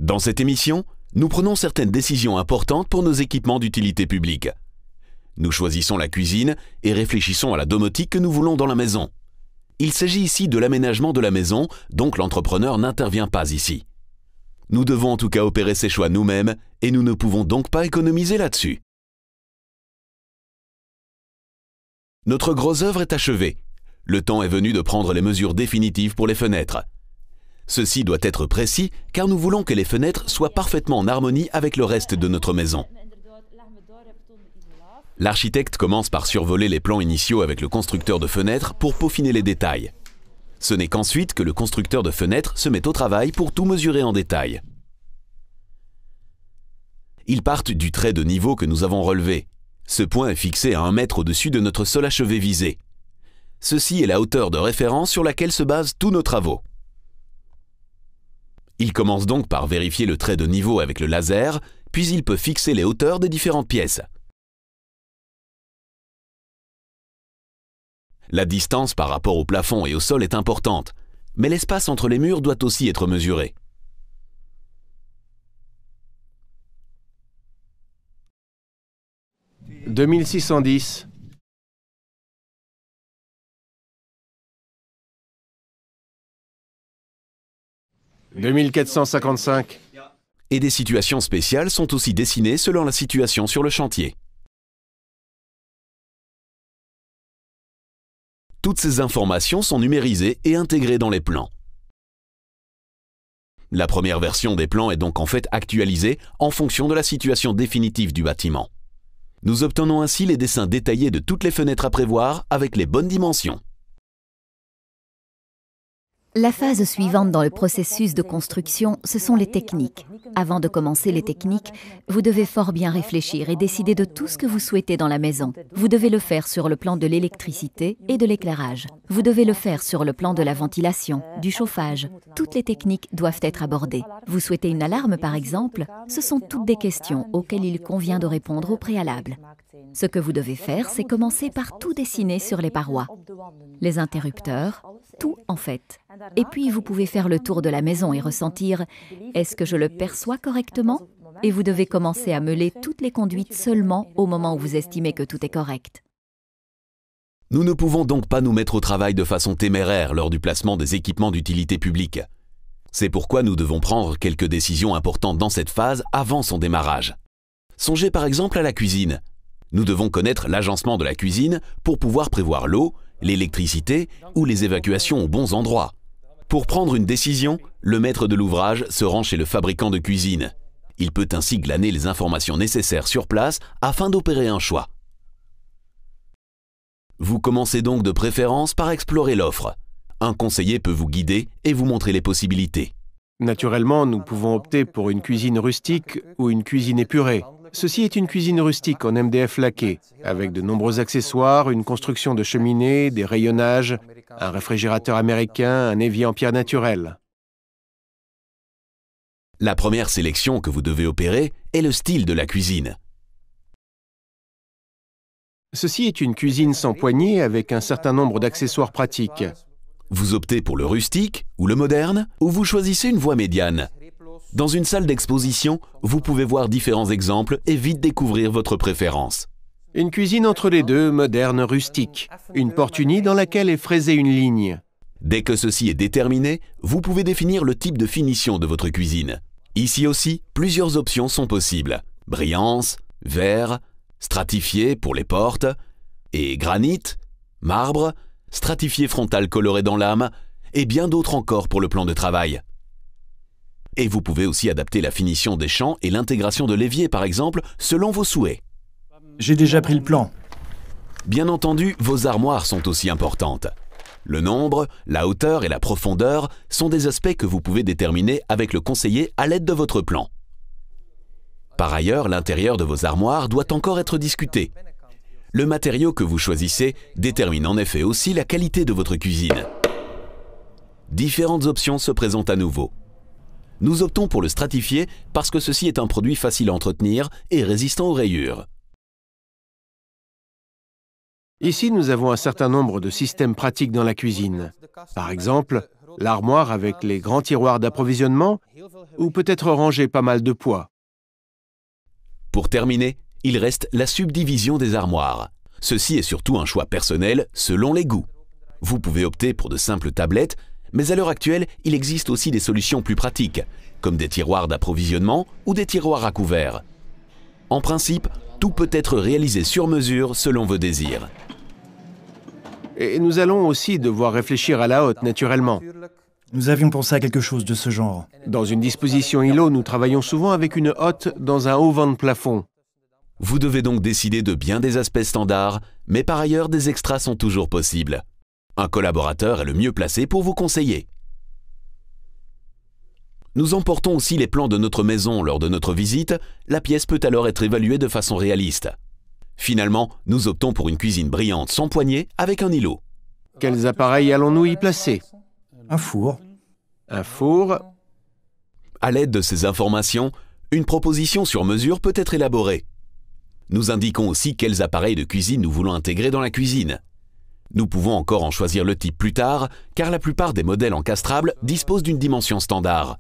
Dans cette émission, nous prenons certaines décisions importantes pour nos équipements d'utilité publique. Nous choisissons la cuisine et réfléchissons à la domotique que nous voulons dans la maison. Il s'agit ici de l'aménagement de la maison, donc l'entrepreneur n'intervient pas ici. Nous devons en tout cas opérer ces choix nous-mêmes et nous ne pouvons donc pas économiser là-dessus. Notre grosse œuvre est achevée. Le temps est venu de prendre les mesures définitives pour les fenêtres. Ceci doit être précis car nous voulons que les fenêtres soient parfaitement en harmonie avec le reste de notre maison. L'architecte commence par survoler les plans initiaux avec le constructeur de fenêtres pour peaufiner les détails. Ce n'est qu'ensuite que le constructeur de fenêtres se met au travail pour tout mesurer en détail. Ils partent du trait de niveau que nous avons relevé. Ce point est fixé à 1 mètre au-dessus de notre sol achevé visé. Ceci est la hauteur de référence sur laquelle se basent tous nos travaux. Il commence donc par vérifier le trait de niveau avec le laser, puis il peut fixer les hauteurs des différentes pièces. La distance par rapport au plafond et au sol est importante, mais l'espace entre les murs doit aussi être mesuré. « 2610 » 2455. Et des situations spéciales sont aussi dessinées selon la situation sur le chantier. Toutes ces informations sont numérisées et intégrées dans les plans. La première version des plans est donc en fait actualisée en fonction de la situation définitive du bâtiment. Nous obtenons ainsi les dessins détaillés de toutes les fenêtres à prévoir avec les bonnes dimensions. La phase suivante dans le processus de construction, ce sont les techniques. Avant de commencer les techniques, vous devez fort bien réfléchir et décider de tout ce que vous souhaitez dans la maison. Vous devez le faire sur le plan de l'électricité et de l'éclairage. Vous devez le faire sur le plan de la ventilation, du chauffage. Toutes les techniques doivent être abordées. Vous souhaitez une alarme par exemple? Ce sont toutes des questions auxquelles il convient de répondre au préalable. Ce que vous devez faire, c'est commencer par tout dessiner sur les parois. Les interrupteurs, tout en fait. Et puis vous pouvez faire le tour de la maison et ressentir « est-ce que je le perçois correctement ?» Et vous devez commencer à meuler toutes les conduites seulement au moment où vous estimez que tout est correct. Nous ne pouvons donc pas nous mettre au travail de façon téméraire lors du placement des équipements d'utilité publique. C'est pourquoi nous devons prendre quelques décisions importantes dans cette phase avant son démarrage. Songez par exemple à la cuisine. Nous devons connaître l'agencement de la cuisine pour pouvoir prévoir l'eau, l'électricité ou les évacuations aux bons endroits. Pour prendre une décision, le maître de l'ouvrage se rend chez le fabricant de cuisine. Il peut ainsi glaner les informations nécessaires sur place afin d'opérer un choix. Vous commencez donc de préférence par explorer l'offre. Un conseiller peut vous guider et vous montrer les possibilités. Naturellement, nous pouvons opter pour une cuisine rustique ou une cuisine épurée. Ceci est une cuisine rustique en MDF laqué, avec de nombreux accessoires, une construction de cheminée, des rayonnages, un réfrigérateur américain, un évier en pierre naturelle. La première sélection que vous devez opérer est le style de la cuisine. Ceci est une cuisine sans poignée avec un certain nombre d'accessoires pratiques. Vous optez pour le rustique ou le moderne, ou vous choisissez une voie médiane. Dans une salle d'exposition, vous pouvez voir différents exemples et vite découvrir votre préférence. Une cuisine entre les deux, moderne, rustique. Une porte unie dans laquelle est fraisée une ligne. Dès que ceci est déterminé, vous pouvez définir le type de finition de votre cuisine. Ici aussi, plusieurs options sont possibles. Brillance, verre, stratifié pour les portes, et granit, marbre, stratifié frontal coloré dans l'âme, et bien d'autres encore pour le plan de travail. Et vous pouvez aussi adapter la finition des champs et l'intégration de l'évier par exemple, selon vos souhaits. J'ai déjà pris le plan. Bien entendu, vos armoires sont aussi importantes. Le nombre, la hauteur et la profondeur sont des aspects que vous pouvez déterminer avec le conseiller à l'aide de votre plan. Par ailleurs, l'intérieur de vos armoires doit encore être discuté. Le matériau que vous choisissez détermine en effet aussi la qualité de votre cuisine. Différentes options se présentent à nouveau. Nous optons pour le stratifié parce que ceci est un produit facile à entretenir et résistant aux rayures. Ici, nous avons un certain nombre de systèmes pratiques dans la cuisine. Par exemple, l'armoire avec les grands tiroirs d'approvisionnement, ou peut-être ranger pas mal de poids. Pour terminer, il reste la subdivision des armoires. Ceci est surtout un choix personnel selon les goûts. Vous pouvez opter pour de simples tablettes, mais à l'heure actuelle, il existe aussi des solutions plus pratiques, comme des tiroirs d'approvisionnement ou des tiroirs à couverts. En principe, tout peut être réalisé sur mesure selon vos désirs. Et nous allons aussi devoir réfléchir à la hotte, naturellement. Nous avions pensé à quelque chose de ce genre. Dans une disposition îlot, nous travaillons souvent avec une hotte dans un haut vent de plafond. Vous devez donc décider de bien des aspects standards, mais par ailleurs, des extras sont toujours possibles. Un collaborateur est le mieux placé pour vous conseiller. Nous emportons aussi les plans de notre maison lors de notre visite, la pièce peut alors être évaluée de façon réaliste. Finalement, nous optons pour une cuisine brillante sans poignée avec un îlot. Quels appareils allons-nous y placer? Un four. Un four. À l'aide de ces informations, une proposition sur mesure peut être élaborée. Nous indiquons aussi quels appareils de cuisine nous voulons intégrer dans la cuisine. Nous pouvons encore en choisir le type plus tard, car la plupart des modèles encastrables disposent d'une dimension standard.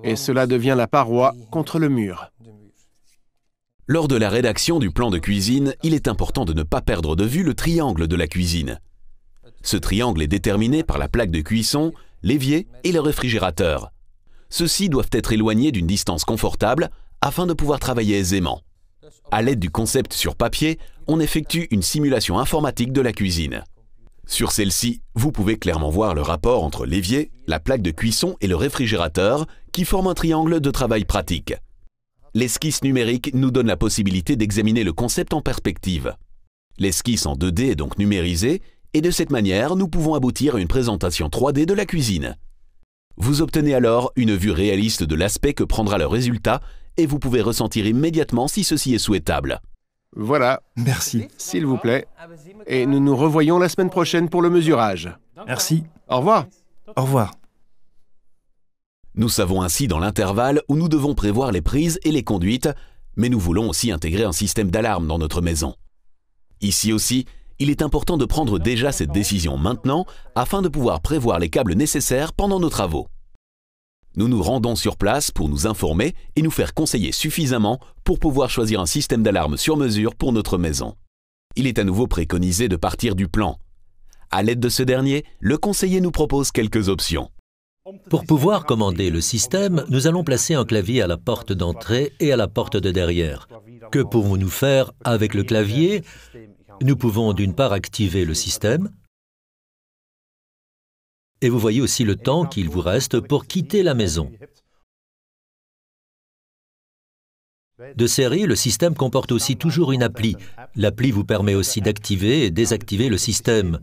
Et cela devient la paroi contre le mur. Lors de la rédaction du plan de cuisine, il est important de ne pas perdre de vue le triangle de la cuisine. Ce triangle est déterminé par la plaque de cuisson, l'évier et le réfrigérateur. Ceux-ci doivent être éloignés d'une distance confortable afin de pouvoir travailler aisément. À l'aide du concept sur papier, on effectue une simulation informatique de la cuisine. Sur celle-ci, vous pouvez clairement voir le rapport entre l'évier, la plaque de cuisson et le réfrigérateur qui forment un triangle de travail pratique. L'esquisse numérique nous donne la possibilité d'examiner le concept en perspective. L'esquisse en 2D est donc numérisée et de cette manière, nous pouvons aboutir à une présentation 3D de la cuisine. Vous obtenez alors une vue réaliste de l'aspect que prendra le résultat et vous pouvez ressentir immédiatement si ceci est souhaitable. Voilà, Merci. s'il vous plaît. Et nous nous revoyons la semaine prochaine pour le mesurage. Merci. Au revoir. Au revoir. Nous savons ainsi dans l'intervalle où nous devons prévoir les prises et les conduites, mais nous voulons aussi intégrer un système d'alarme dans notre maison. Ici aussi, il est important de prendre déjà cette décision maintenant afin de pouvoir prévoir les câbles nécessaires pendant nos travaux. Nous nous rendons sur place pour nous informer et nous faire conseiller suffisamment pour pouvoir choisir un système d'alarme sur mesure pour notre maison. Il est à nouveau préconisé de partir du plan. À l'aide de ce dernier, le conseiller nous propose quelques options. Pour pouvoir commander le système, nous allons placer un clavier à la porte d'entrée et à la porte de derrière. Que pouvons-nous faire avec le clavier? Nous pouvons d'une part activer le système, et vous voyez aussi le temps qu'il vous reste pour quitter la maison. De série, le système comporte aussi toujours une appli. L'appli vous permet aussi d'activer et désactiver le système.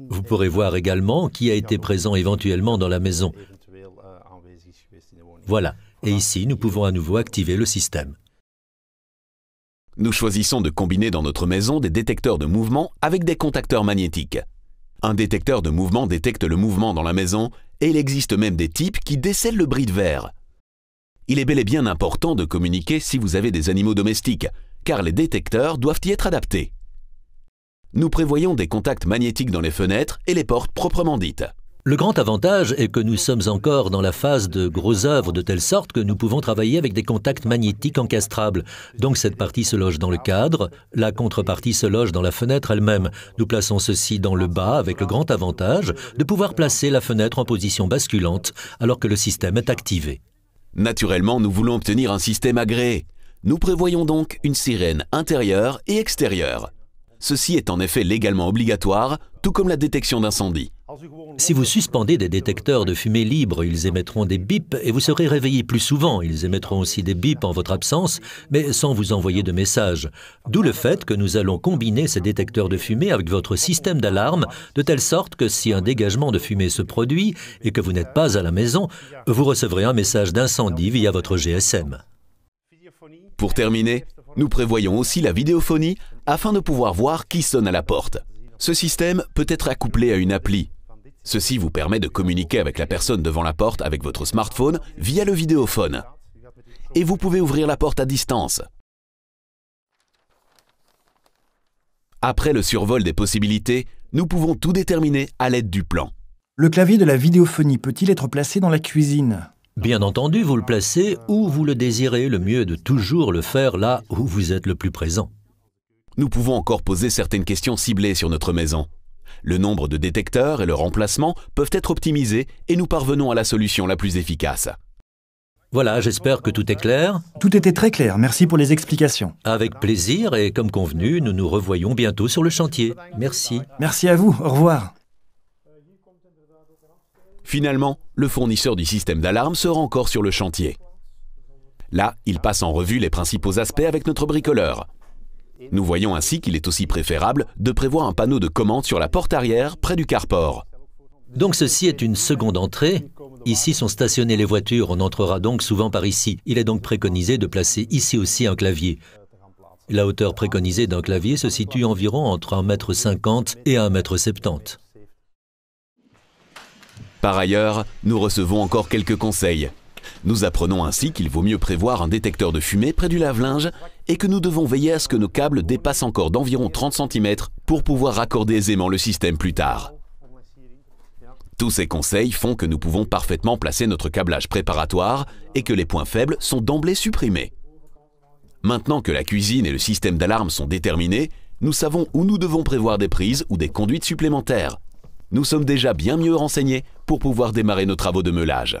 Vous pourrez voir également qui a été présent éventuellement dans la maison. Voilà, et ici, nous pouvons à nouveau activer le système. Nous choisissons de combiner dans notre maison des détecteurs de mouvement avec des contacteurs magnétiques. Un détecteur de mouvement détecte le mouvement dans la maison et il existe même des types qui décèlent le bris de verre. Il est bel et bien important de communiquer si vous avez des animaux domestiques, car les détecteurs doivent y être adaptés. Nous prévoyons des contacts magnétiques dans les fenêtres et les portes proprement dites. Le grand avantage est que nous sommes encore dans la phase de gros œuvres de telle sorte que nous pouvons travailler avec des contacts magnétiques encastrables. Donc cette partie se loge dans le cadre, la contrepartie se loge dans la fenêtre elle-même. Nous plaçons ceci dans le bas avec le grand avantage de pouvoir placer la fenêtre en position basculante alors que le système est activé. Naturellement, nous voulons obtenir un système agréé. Nous prévoyons donc une sirène intérieure et extérieure. Ceci est en effet légalement obligatoire, tout comme la détection d'incendie. Si vous suspendez des détecteurs de fumée libres, ils émettront des bips et vous serez réveillé plus souvent. Ils émettront aussi des bips en votre absence, mais sans vous envoyer de messages. D'où le fait que nous allons combiner ces détecteurs de fumée avec votre système d'alarme, de telle sorte que si un dégagement de fumée se produit et que vous n'êtes pas à la maison, vous recevrez un message d'incendie via votre GSM. Pour terminer, nous prévoyons aussi la vidéophonie afin de pouvoir voir qui sonne à la porte. Ce système peut être accouplé à une appli. Ceci vous permet de communiquer avec la personne devant la porte avec votre smartphone via le vidéophone. Et vous pouvez ouvrir la porte à distance. Après le survol des possibilités, nous pouvons tout déterminer à l'aide du plan. Le clavier de la vidéophonie peut-il être placé dans la cuisine? Bien entendu, vous le placez où vous le désirez. Le mieux est de toujours le faire là où vous êtes le plus présent. Nous pouvons encore poser certaines questions ciblées sur notre maison. Le nombre de détecteurs et leur emplacement peuvent être optimisés et nous parvenons à la solution la plus efficace. Voilà, j'espère que tout est clair. Tout était très clair, merci pour les explications. Avec plaisir et comme convenu, nous nous revoyons bientôt sur le chantier. Merci. Merci à vous, au revoir. Finalement, le fournisseur du système d'alarme sera encore sur le chantier. Là, il passe en revue les principaux aspects avec notre bricoleur. Nous voyons ainsi qu'il est aussi préférable de prévoir un panneau de commande sur la porte arrière près du carport. Donc ceci est une seconde entrée. Ici sont stationnées les voitures, on entrera donc souvent par ici. Il est donc préconisé de placer ici aussi un clavier. La hauteur préconisée d'un clavier se situe environ entre 1,50 m et 1,70 m. Par ailleurs, nous recevons encore quelques conseils. Nous apprenons ainsi qu'il vaut mieux prévoir un détecteur de fumée près du lave-linge et que nous devons veiller à ce que nos câbles dépassent encore d'environ 30 cm pour pouvoir raccorder aisément le système plus tard. Tous ces conseils font que nous pouvons parfaitement placer notre câblage préparatoire et que les points faibles sont d'emblée supprimés. Maintenant que la cuisine et le système d'alarme sont déterminés, nous savons où nous devons prévoir des prises ou des conduites supplémentaires. Nous sommes déjà bien mieux renseignés pour pouvoir démarrer nos travaux de meulage.